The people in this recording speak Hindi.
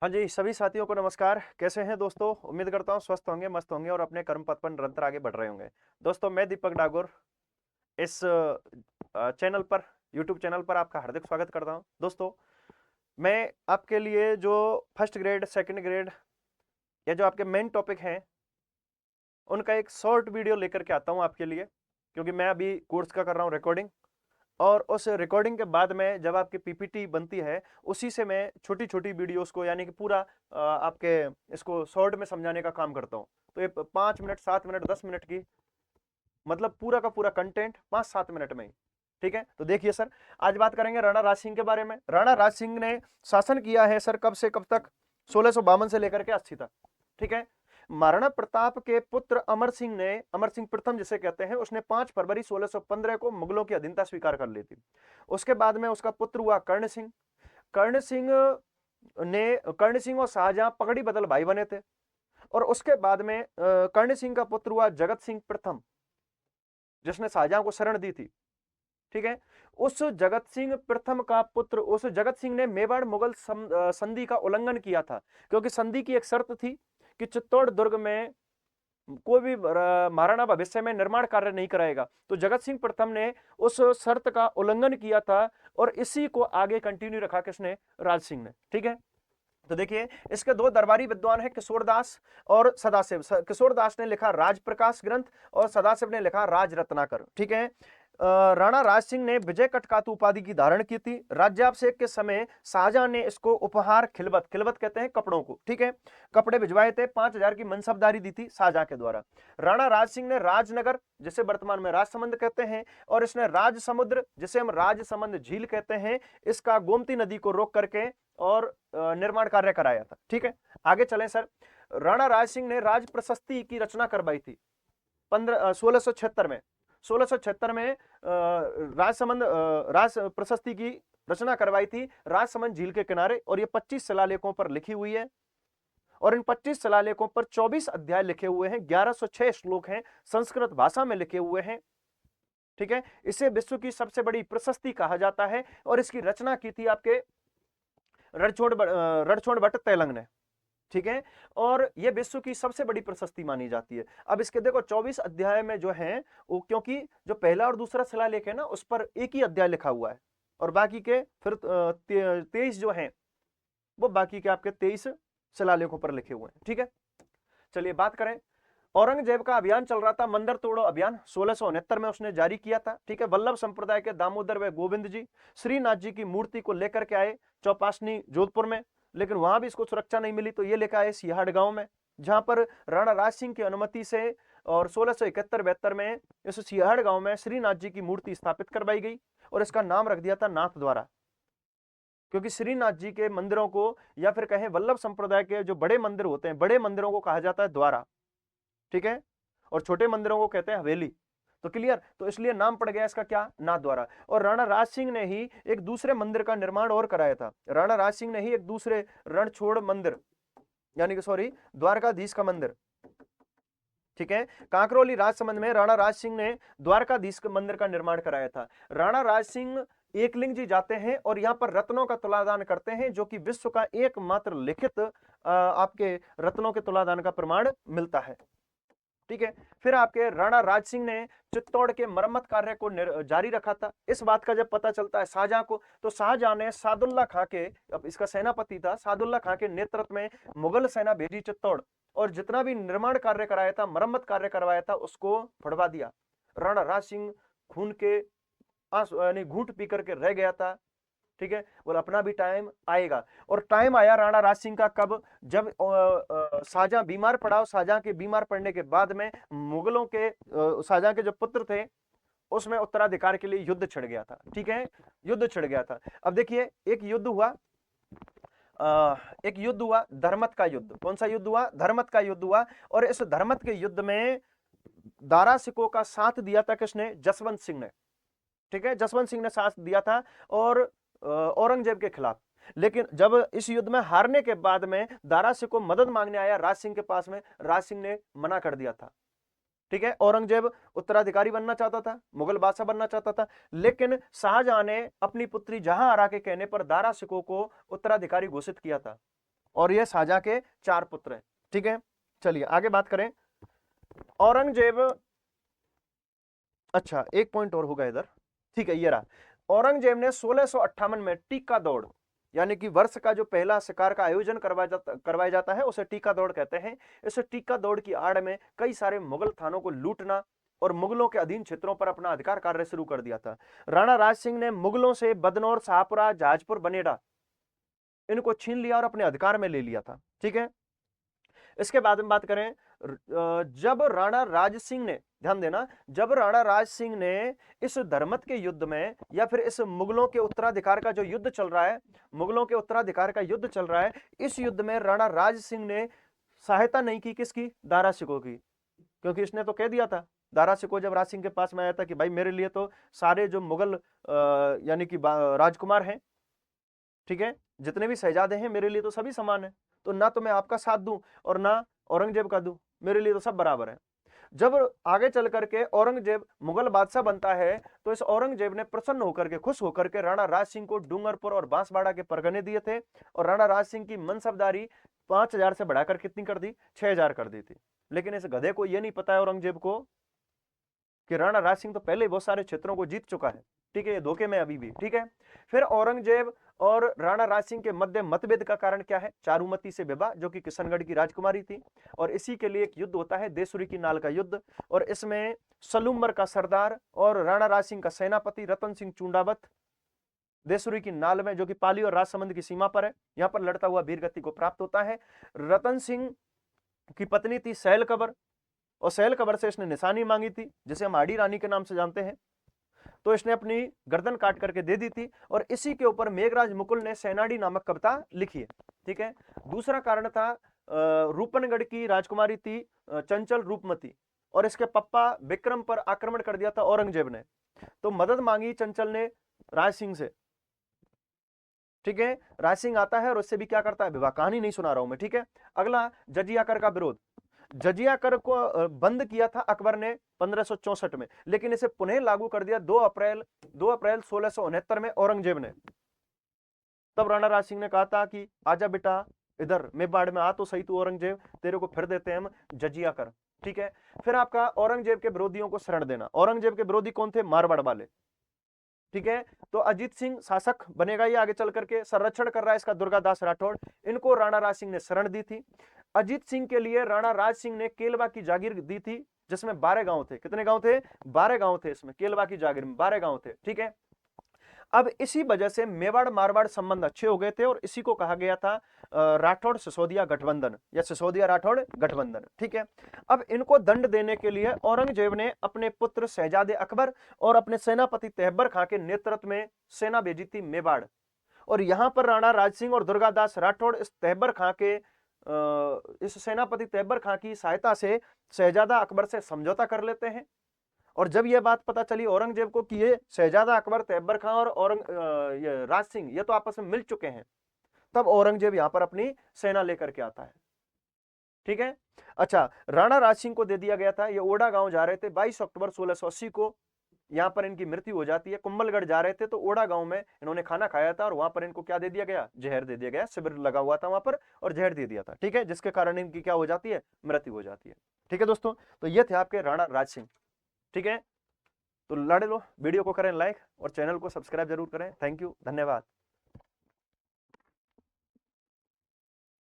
हाँ जी, सभी साथियों को नमस्कार। कैसे हैं दोस्तों? उम्मीद करता हूँ स्वस्थ होंगे, मस्त होंगे और अपने कर्म पथ पर निरंतर आगे बढ़ रहे होंगे। दोस्तों, मैं दीपक डागोर इस चैनल पर, यूट्यूब चैनल पर आपका हार्दिक स्वागत करता हूँ। दोस्तों, मैं आपके लिए जो फर्स्ट ग्रेड, सेकंड ग्रेड या जो आपके मेन टॉपिक हैं, उनका एक शॉर्ट वीडियो लेकर के आता हूँ आपके लिए, क्योंकि मैं अभी कोर्स का कर रहा हूँ रिकॉर्डिंग। और उस रिकॉर्डिंग के बाद में जब आपकी पीपीटी बनती है, उसी से मैं छोटी छोटी वीडियोस को, यानी कि पूरा आपके इसको शॉर्ट में समझाने का काम करता हूँ। तो ये 5 मिनट, 7 मिनट, 10 मिनट की, मतलब पूरा का पूरा कंटेंट 5-7 मिनट में ही। ठीक है, तो देखिए सर, आज बात करेंगे राणा राज सिंह के बारे में। राणा राज सिंह ने शासन किया है सर, कब से कब तक? 1652 से लेकर के 80 तक। ठीक है। महाराणा प्रताप के पुत्र अमर सिंह ने, अमर सिंह प्रथम जिसे कहते हैं, उसने 5 फरवरी 1615 को मुगलों की अधीनता स्वीकार कर ली थी। उसके बाद में उसका पुत्र हुआ कर्ण सिंह। कर्ण सिंह कर्ण सिंह और शाहजहां पगड़ी बदल भाई बने थे। और उसके बाद में कर्ण सिंह का पुत्र हुआ जगत सिंह प्रथम, जिसने शाहजहां को शरण दी थी। ठीक है। उस जगत सिंह प्रथम का पुत्र, उस जगत सिंह ने मेवाड़ मुगल संधि का उल्लंघन किया था, क्योंकि संधि की एक शर्त थी कि चित्तौड़ दुर्ग में कोई भी महाराणा भविष्य में निर्माण कार्य नहीं कराएगा। तो जगत सिंह प्रथम ने उस शर्त का उल्लंघन किया था, और इसी को आगे कंटिन्यू रखा किसने? राज सिंह ने। ठीक है। तो देखिए, इसके दो दरबारी विद्वान हैं, किशोरदास और सदाशिव। किशोरदास ने लिखा राज प्रकाश ग्रंथ, और सदाशिव ने लिखा राज रत्नाकर। ठीक है। राणा राज सिंह ने विजय कटकातु उपाधि की धारण की थी। राज्याभिषेक के समय शाहजहां ने इसको उपहार खिलबत, खिलबत कहते हैं कपड़ों को, ठीक है, कपड़े भिजवाए थे। 5,000 की मनसबदारी दी थी शाहजहां के द्वारा। राणा राज सिंह ने राजनगर, जिसे वर्तमान में राजसमंद कहते हैं, और इसने राज समुद्र, जिसे हम राजसमंद झील कहते हैं, इसका गोमती नदी को रोक करके और निर्माण कार्य कराया था। ठीक है। आगे चलें सर। राणा राज सिंह ने राज प्रशस्ति की रचना करवाई थी 1676 में। 1676 में राजसमंद राज प्रशस्ति की रचना करवाई थी राजसमंद झील के किनारे, और ये 25 शिलालेखों पर लिखी हुई है। और इन 25 शिलालेखों पर 24 अध्याय लिखे हुए हैं, 1106 श्लोक हैं, संस्कृत भाषा में लिखे हुए हैं। ठीक है। इसे विश्व की सबसे बड़ी प्रशस्ति कहा जाता है, और इसकी रचना की थी आपके रणछोड़ भट्ट तैलंग ने। ठीक है। और यह विश्व की सबसे बड़ी प्रशस्ति मानी जाती है। अब इसके देखो 24 अध्याय में जो है वो, क्योंकि जो पहला और दूसरा शिलालेख है ना, उस पर एक ही अध्याय लिखा हुआ है, और बाकी के फिर 23 जो हैं, वो बाकी के आपके 23 शिलालेखों पर लिखे हुए हैं। ठीक है। चलिए बात करें। औरंगजेब का अभियान चल रहा था, मंदिर तोड़ो अभियान, 1669 में उसने जारी किया था। ठीक है। वल्लभ संप्रदाय के दामोदर व गोविंद जी श्रीनाथ जी की मूर्ति को लेकर के आए चौपासनी जोधपुर में, लेकिन वहां भी इसको सुरक्षा नहीं मिली, तो ये लेकर आए सियाहट गांव में, जहां पर राणा राज सिंह की अनुमति से और 1671-72 में इस सियाहट गांव में श्रीनाथ जी की मूर्ति स्थापित करवाई गई, और इसका नाम रख दिया था नाथ द्वारा, क्योंकि श्रीनाथ जी के मंदिरों को, या फिर कहें वल्लभ संप्रदाय के जो बड़े मंदिर होते हैं, बड़े मंदिरों को कहा जाता है द्वारा। ठीक है। और छोटे मंदिरों को कहते हैं हवेली। तो क्लियर, तो इसलिए नाम पड़ गया इसका क्या? नाथ द्वारा। और राणा राज सिंह ने ही एक दूसरे मंदिर का निर्माण और कराया था। राणा राज सिंह ने ही एक दूसरे रणछोड़ मंदिर, यानी कि सॉरी, द्वारकाधीश का मंदिर, ठीक है, कांकरोली राजसमंद में राणा राज सिंह ने द्वारकाधीश के मंदिर का निर्माण कराया था। राणा राज सिंह एकलिंग जी जाते हैं और यहां पर रत्नों का तुलादान करते हैं, जो कि विश्व का एकमात्र लिखित आपके रत्नों के तुलादान का प्रमाण मिलता है। ठीक है। फिर आपके राणा राज सिंह ने चित्तौड़ के मरम्मत कार्य को जारी रखा था। इस बात का जब पता चलता है शाहजहां को, तो शाहजहां ने सादुल्ला खां के, अब इसका सेनापति था, सादुल्ला खां के नेतृत्व में मुगल सेना भेजी चित्तौड़, और जितना भी निर्माण कार्य कराया था, मरम्मत कार्य करवाया था, उसको फड़वा दिया। राणा राज सिंह खून के आंसू, यानी घूंट पी करके रह गया था। ठीक है। बोला अपना भी टाइम आएगा, और टाइम आया राणा राज सिंह का कब? जब शाहजहां बीमार पड़ा, शाहजहां के बीमार पड़ने के बाद में मुगलों के शाहजहां के जो पुत्र थे, उसमें उत्तराधिकार के लिए युद्ध छिड़ गया था। ठीक है। युद्ध छिड़ गया था। अब देखिए, एक युद्ध हुआ, एक युद्ध हुआ धर्मत का युद्ध। कौन सा युद्ध हुआ? धर्मत का युद्ध हुआ। और इस धर्मत के युद्ध में दारा सिकों का साथ दिया था किसने? जसवंत सिंह ने। ठीक है। जसवंत सिंह ने साथ दिया था, और औरंगजेब के खिलाफ। लेकिन जब इस युद्ध में हारने के बाद में दारा सिंह को मदद मांगने आया राज सिंह के पास में, राज सिंह ने मना कर दिया था। ठीक है। औरंगजेब उत्तराधिकारी बनना चाहता था, मुगल बादशाह बनना चाहता था, लेकिन शाहजहां ने अपनी पुत्री जहां आरा के कहने पर दारा सिकों को उत्तराधिकारी घोषित किया था। और ये शाहजहां के 4 पुत्र हैं। ठीक है, चलिए आगे बात करें। औरंगजेब, अच्छा एक पॉइंट और होगा इधर, ठीक है ये रहा। औरंगजेब ने 1658 में टीका दौड़, यानी कि वर्ष का जो पहला शिकार का आयोजन करवाया जाता है उसे टीका दौड़ कहते हैं। इस टीका दौड़ की आड़ में कई सारे मुगल थानों को लूटना और मुगलों के अधीन क्षेत्रों पर अपना अधिकार कार्य शुरू कर दिया था। राणा राज सिंह ने मुगलों से बदनौर, शाहपुरा, जहाजपुर, बनेड़ा इनको छीन लिया और अपने अधिकार में ले लिया था। ठीक है, इसके बाद में बात करें, जब राणा राज सिंह ने, ध्यान देना, जब राणा राज सिंह ने इस धर्मत के युद्ध में या फिर इस मुगलों के उत्तराधिकार का जो युद्ध चल रहा है, मुगलों के उत्तराधिकार का युद्ध चल रहा है, इस युद्ध में राणा राज सिंह ने सहायता नहीं की, किसकी? दारा शिकोह की, क्योंकि इसने तो कह दिया था, दारा शिकोह जब राज सिंह के पास में आया था कि भाई मेरे लिए तो सारे जो मुगल यानी कि राजकुमार हैं, ठीक है, जितने भी शहजादे हैं मेरे लिए तो सभी समान है, तो ना तो मैं आपका साथ दूं और ना औरंगजेब का दूं, मेरे लिए तो सब बराबर है। जब आगे चल करके औरंगजेब मुगल बादशाह बनता है तो इस औरंगजेब ने प्रसन्न होकर के, खुश होकर के राणा राज सिंह को डूंगरपुर और बांसवाड़ा के परगने दिए थे और राणा राज सिंह की मनसबदारी 5000 से बढ़ाकर कितनी कर दी? 6000 कर दी थी। लेकिन इस गधे को यह नहीं पता है औरंगजेब को कि राणा राज सिंह तो पहले ही बहुत सारे क्षेत्रों को जीत चुका है। ठीक है, ये धोखे में अभी भी। ठीक है, फिर औरंगजेब और राणा राज सिंह के मध्य मतभेद का कारण क्या है? चारुमती से विवाह, जो कि किशनगढ़ की राजकुमारी थी, और इसी के लिए एक युद्ध होता है देसुरी की नाल का युद्ध, और इसमें सलूमर का सरदार और राणा राज सिंह का सेनापति रतन सिंह चुंडावत देसुरी की नाल में, जो कि पाली और राजसमंद की सीमा पर है, यहां पर लड़ता हुआ वीरगति को प्राप्त होता है। रतन सिंह की पत्नी थी सैल कबर, और सैल कबर से इसने निशानी मांगी थी, जिसे हम आड़ी रानी के नाम से जानते हैं, तो इसने अपनी गर्दन काट करके दे दी थी, और इसी के ऊपर मेघराज मुकुल ने सेनाडी नामक कविता लिखी है। ठीक है, दूसरा कारण था रूपनगढ़ की राजकुमारी थी चंचल रूपमती, और इसके पप्पा विक्रम पर आक्रमण कर दिया था औरंगजेब ने, तो मदद मांगी चंचल ने राज सिंह से। ठीक है, राज सिंह आता है और उससे भी क्या करता है? विवाह। कहानी नहीं सुना रहा हूं मैं। ठीक है, अगला जजिया कर का विरोध। जजिया कर को बंद किया था अकबर ने 1564 में, लेकिन इसे पुनः लागू कर दिया 2 अप्रैल 1669 में औरंगजेब ने। तब राणा राज सिंह ने कहा था कि आजा बेटा इधर मेवाड़ में आ तो सही तू औरंगजेब, तेरे को फिर देते हैं हम जजिया कर। ठीक है, फिर आपका औरंगजेब के विरोधियों को शरण देना। औरंगजेब के विरोधी कौन थे? मारवाड़ वाले। ठीक है, तो अजीत सिंह शासक बनेगा, ये आगे चल करके संरक्षण कर रहा है इसका दुर्गादास राठौड़, इनको राणा राज सिंह ने शरण दी थी। अजीत सिंह के लिए राणा राज सिंह ने केलवा की जागीर दी थी, जिसमें 12 गांव थे। कितने गांव थे? 12 गांव थे इसमें, केलवा की जागीर में 12 गांव थे। ठीक है, अब इसी वजह से मेवाड़ मारवाड़ संबंध अच्छे हो गए थे, और इसी को कहा गया था राठौड़ सिसोदिया गठबंधन या सिसोदिया राठौड़ गठबंधन। ठीक है, अब इनको दंड देने के लिए औरंगजेब ने अपने पुत्र शहजादे अकबर और अपने सेनापति तैयबर खां के नेतृत्व में सेना भेजी थी मेवाड़, और यहां पर राणा राज सिंह और दुर्गादास राठौड़ इस तैयबर खां के इस सेनापति तैयबर खां की सहायता से शहजादा अकबर से समझौता कर लेते हैं। और जब यह बात पता चली औरंगजेब को कि ये शहजादा अकबर, तैयबर खां और ये राज सिंह ये तो आपस में मिल चुके हैं, तब औरंगजेब यहां पर अपनी सेना लेकर के आता है। ठीक है, अच्छा, राणा राज सिंह को दे दिया गया था, ये ओडा गांव जा रहे थे 22 अक्टूबर 1680 को, यहां पर इनकी मृत्यु हो जाती है। कुंभलगढ़ जा रहे थे तो ओडा गांव में इन्होंने खाना खाया था, और वहां पर इनको क्या दे दिया गया? जहर दे दिया गया, शिविर लगा हुआ था वहां पर और जहर दे दिया था। ठीक है, जिसके कारण इनकी क्या हो जाती है? मृत्यु हो जाती है। ठीक है दोस्तों, तो ये थे आपके राणा राज सिंह। ठीक है, तो लड़ लो, वीडियो को करें लाइक और चैनल को सब्सक्राइब जरूर करें। थैंक यू, धन्यवाद।